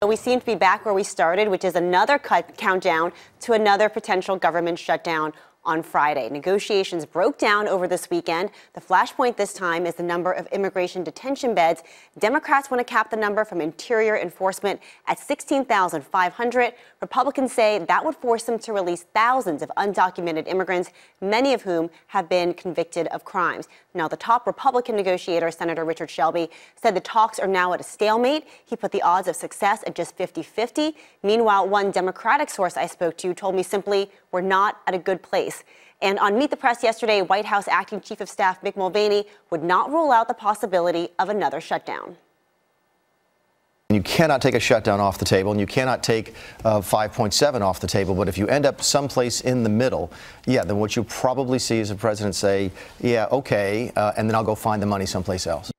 We seem to be back where we started, which is another countdown to another potential government shutdown on Friday. Negotiations broke down over this weekend. The flashpoint this time is the number of immigration detention beds. Democrats want to cap the number from Interior Enforcement at 16,500. Republicans say that would force them to release thousands of undocumented immigrants, many of whom have been convicted of crimes. Now, the top Republican negotiator, Senator Richard Shelby, said the talks are now at a stalemate. He put the odds of success at just 50-50. Meanwhile, one Democratic source I spoke to told me simply, we're not at a good place. And on Meet the Press yesterday, White House Acting Chief of Staff Mick Mulvaney would not rule out the possibility of another shutdown. You cannot take a shutdown off the table, and you cannot take 5.7 off the table. But if you end up someplace in the middle, yeah, then what you probably see is the president say, yeah, okay, and then I'll go find the money someplace else.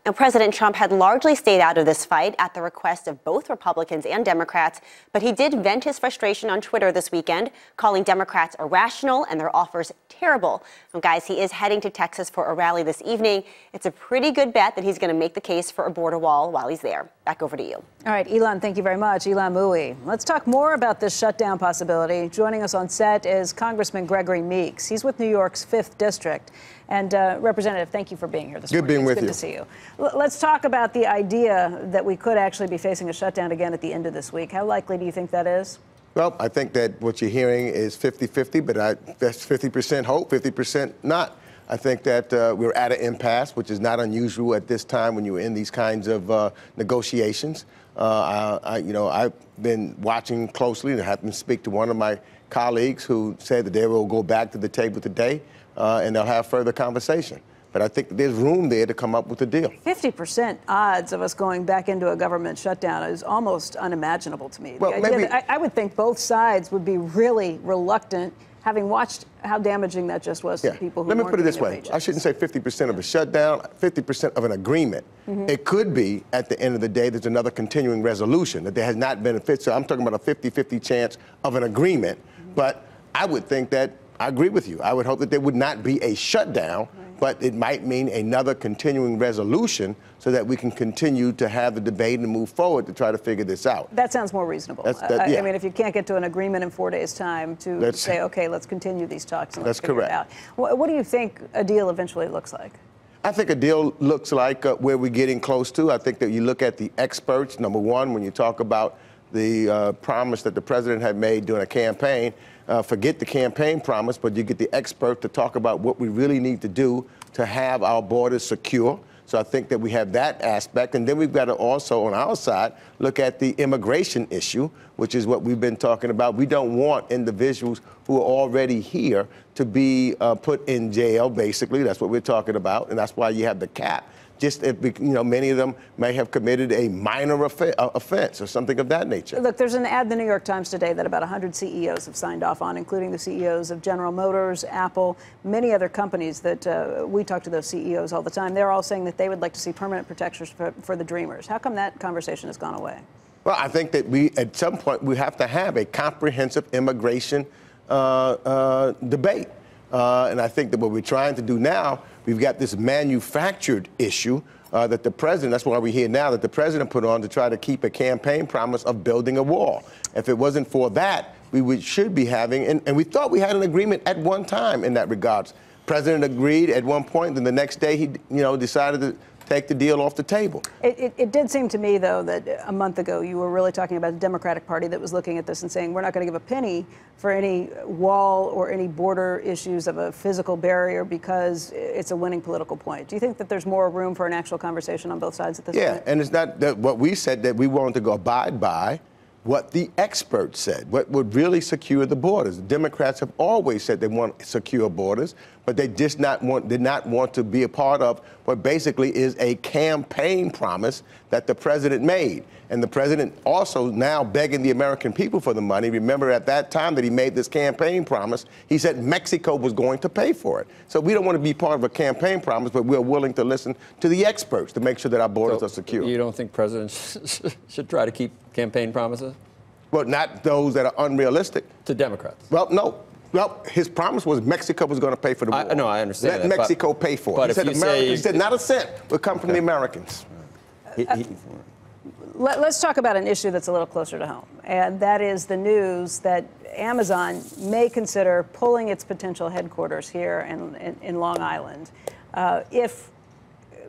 Now, President Trump had largely stayed out of this fight at the request of both Republicans and Democrats, but he did vent his frustration on Twitter this weekend, calling Democrats irrational and their offers terrible. Now, guys, he is heading to Texas for a rally this evening. It's a pretty good bet that he's going to make the case for a border wall while he's there. Back over to you. All right, Elon, thank you very much. Elon Mui. Let's talk more about this shutdown possibility. Joining us on set is Congressman Gregory Meeks. He's with New York's 5th District. And Representative, thank you for being here this morning. Good being with you. Good to see you. Let's talk about the idea that we could actually be facing a shutdown again at the end of this week. How likely do you think that is? Well, I think that what you're hearing is 50-50, but that's 50% hope, 50% not. I think that we're at an impasse, which is not unusual at this time when you're in these kinds of negotiations. I've been watching closely and happened to speak to one of my colleagues who said that they will go back to the table today and they'll have further conversation. But I think there's room there to come up with a deal. 50% odds of us going back into a government shutdown is almost unimaginable to me. Well, maybe I would think both sides would be really reluctant, having watched how damaging that just was to people who Let me weren't put it this getting way. their I shouldn't say 50% of a shutdown, 50% of an agreement. It could be, at the end of the day, there's another continuing resolution, that there has not been a fit. So I'm talking about a 50-50 chance of an agreement. But I would think that, I agree with you, I would hope that there would not be a shutdown, but it might mean another continuing resolution so that we can continue to have the debate and move forward to try to figure this out. That sounds more reasonable. I mean, if you can't get to an agreement in 4 days' time to say, okay, let's continue these talks and let's figure it out. What do you think a deal eventually looks like? I think a deal looks like where we're getting close to. I think that you look at the experts, number one, when you talk about the promise that the president had made during a campaign, forget the campaign promise, but you get the expert to talk about what we really need to do to have our borders secure. So I think that we have that aspect. And then we've got to also, on our side, look at the immigration issue, which is what we've been talking about. We don't want individuals who are already here to be put in jail, basically. That's what we're talking about. And that's why you have the cap. Just if, many of them may have committed a minor offense or something of that nature. Look, there's an ad in the New York Times today that about 100 CEOs have signed off on, including the CEOs of General Motors, Apple, many other companies that we talk to those CEOs all the time. They're all saying that they would like to see permanent protections for the Dreamers. How come that conversation has gone away? Well, I think that at some point, we have to have a comprehensive immigration debate. And I think that what we're trying to do now, we've got this manufactured issue that the president, that's why we're here now, that the president put on to try to keep a campaign promise of building a wall. If it wasn't for that, we should be having, and we thought we had an agreement at one time in that regards. President agreed at one point, then the next day he, decided to take the deal off the table. It did seem to me, though, that a month ago you were really talking about the Democratic Party that was looking at this and saying we're not going to give a penny for any wall or any border issues of a physical barrier because it's a winning political point. Do you think that there's more room for an actual conversation on both sides at this point? Yeah, and it's not that what we said that we wanted to go abide by what the experts said, what would really secure the borders. The Democrats have always said they want secure borders, but they did not want to be a part of what basically is a campaign promise that the president made. And the president also now begging the American people for the money. Remember at that time that he made this campaign promise, he said Mexico was going to pay for it. So we don't want to be part of a campaign promise, but we're willing to listen to the experts to make sure that our borders are secure. You don't think presidents should try to keep campaign promises? Well, not those that are unrealistic. To Democrats? Well, no. Well, his promise was Mexico was going to pay for the war. No, I understand Let Mexico pay for it. But He said, he said not a cent would come from the Americans. Let's talk about an issue that's a little closer to home, and that is the news that Amazon may consider pulling its potential headquarters here in Long Island if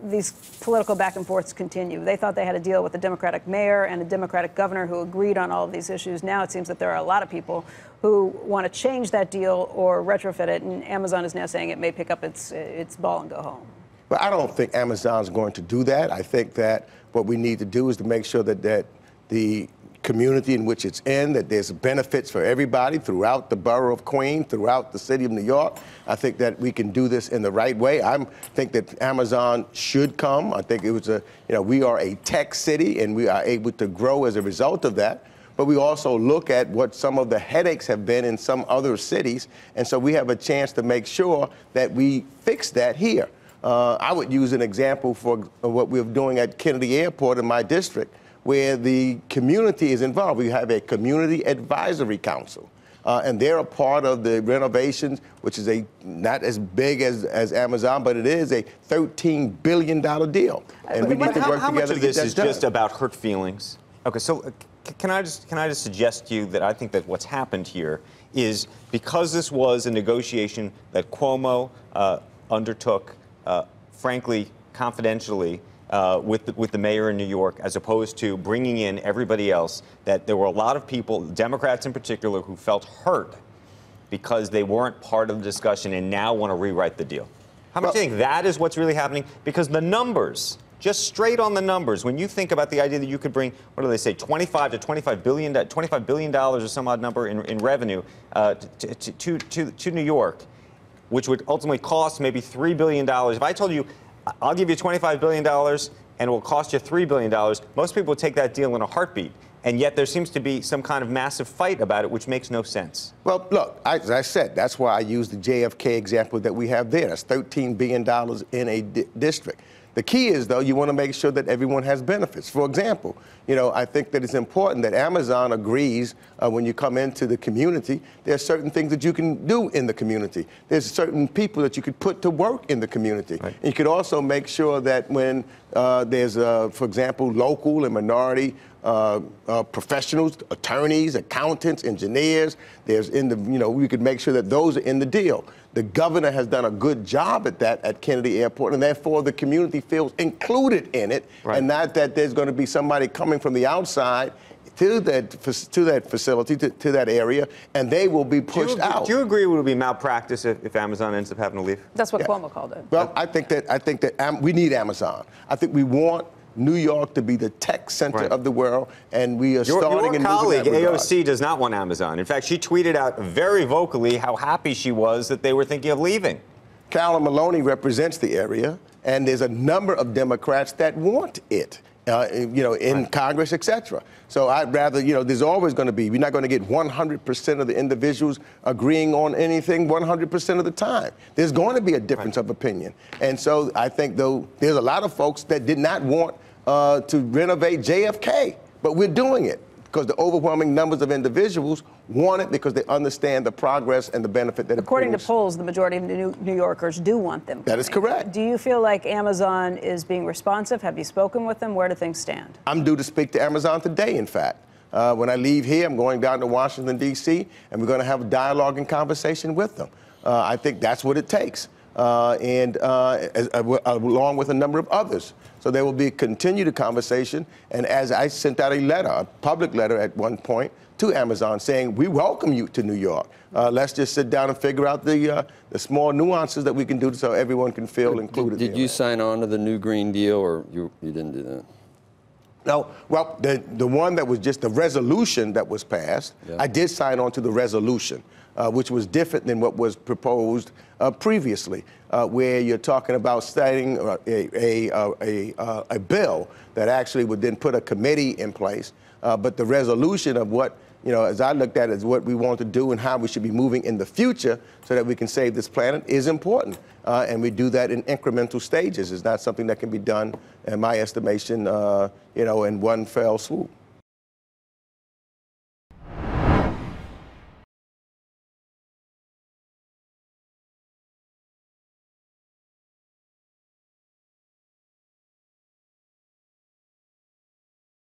these political back and forths continue. They thought they had a deal with a Democratic mayor and a Democratic governor who agreed on all of these issues. Now it seems that there are a lot of people who want to change that deal or retrofit it, and Amazon is now saying it may pick up its ball and go home. But I don't think Amazon's going to do that. I think that what we need to do is to make sure that the community in which it's in, that there's benefits for everybody throughout the borough of Queens, throughout the city of New York. I think that we can do this in the right way. I think that Amazon should come. I think it was we are a tech city and we are able to grow as a result of that. But we also look at what some of the headaches have been in some other cities. And so we have a chance to make sure that we fix that here. I would use an example for what we're doing at Kennedy Airport in my district, where the community is involved. We have a community advisory council, and they're a part of the renovations, which is not as big as Amazon, but it is a $13 billion deal. And we need to work how together much to of get this that is done. just about hurt feelings? Okay, so can I just suggest to you that I think that what's happened here is because this was a negotiation that Cuomo undertook, frankly, confidentially, with the mayor in New York, as opposed to bringing in everybody else, that there were a lot of people, Democrats in particular, who felt hurt because they weren't part of the discussion and now want to rewrite the deal. How much do you think that is what's really happening? Because the numbers, just straight on the numbers, when you think about the idea that you could bring, what do they say, $25 billion or some odd number in revenue to New York, which would ultimately cost maybe $3 billion. If I told you, I'll give you $25 billion and it will cost you $3 billion, most people would take that deal in a heartbeat. And yet there seems to be some kind of massive fight about it, which makes no sense. Well, look, as I said, that's why I used the JFK example that we have there. That's $13 billion in a district. The key is, though, you want to make sure that everyone has benefits. For example, I think that it's important that Amazon agrees when you come into the community, there are certain things that you can do in the community. There's certain people that you could put to work in the community. Right. And you could also make sure that when there's, for example, local and minority professionals, attorneys, accountants, engineers, there's we could make sure that those are in the deal. The governor has done a good job at that at Kennedy Airport, and therefore the community feels included in it, right. And not that there's going to be somebody coming from the outside to that facility, to that area, and they will be pushed out. Do you agree it would be malpractice if Amazon ends up having to leave? That's what Cuomo called it. Well, I think that we need Amazon. I think we want New York to be the tech center of the world, and we are starting Your colleague, AOC, does not want Amazon. In fact, she tweeted out very vocally how happy she was that they were thinking of leaving. Callum Maloney represents the area, and there's a number of Democrats that want it, in Congress, et cetera. So I'd rather, there's always going to be, we're not going to get 100% of the individuals agreeing on anything 100% of the time. There's going to be a difference of opinion. And so I think, though, there's a lot of folks that did not want to renovate JFK, but we're doing it because the overwhelming numbers of individuals want it because they understand the progress and the benefit that it brings. According to polls, the majority of New Yorkers do want them. That is correct. Do you feel like Amazon is being responsive? Have you spoken with them? Where do things stand? I'm due to speak to Amazon today, in fact. When I leave here, I'm going down to Washington, D.C., and we're going to have a dialogue and conversation with them. I think that's what it takes, along with a number of others. So there will be continued conversation. And as I sent out a public letter at one point to Amazon saying, we welcome you to New York. Let's just sit down and figure out the small nuances that we can do so everyone can feel included. Did you sign on to the new Green Deal, or you didn't do that? No, well, the one that was just the resolution that was passed, I did sign on to the resolution, which was different than what was proposed previously, where you're talking about starting a bill that actually would then put a committee in place. But the resolution of what, as I looked at it, is what we want to do and how we should be moving in the future so that we can save this planet is important. And we do that in incremental stages. It's not something that can be done, in my estimation, in one fell swoop.